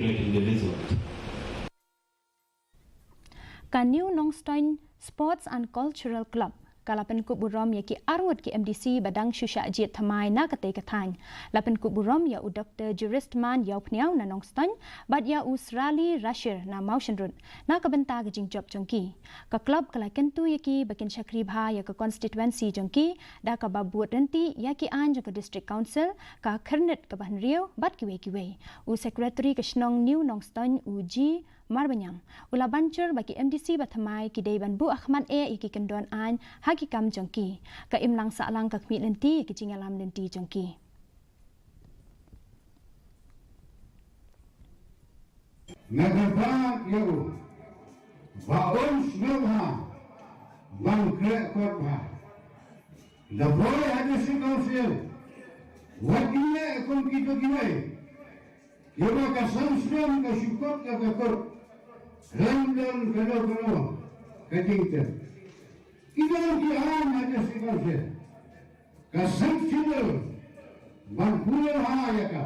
in the result. New Nongstoin Sports and Cultural Club kalapan ku Burom ya ki arwad ki MDC badang Shusha Bathymmai na kate katang lapan ku Burom ya u Dr. Jurist Man ya pniaw na Nongstoin bad ya Australia Russia na motion run na kabenta ka jing job jongki ka club kalakan tu ya ki bakin Shakri Bha ya ka constituency jongki da ka babut renti ya ki an ka district council ka khernet ka ban riau bad ki we u secretary ka Shnong New Nongstoin u G Marbanyang ula bancur bagi MDC Bathymmai ki deiban Bu Ahmad iki kendon an hakikam jongki ka imlang saalang ka kmi lenti ki jingalam lenti jongki Nagabak yo baon smilha bangkre korba the boy had a council what dia kon kito kiwai yoga ka samsram ka shukot ka kor London kano katingter Idang kihan ada sekali, kasih cendol, bangkulah hayaka.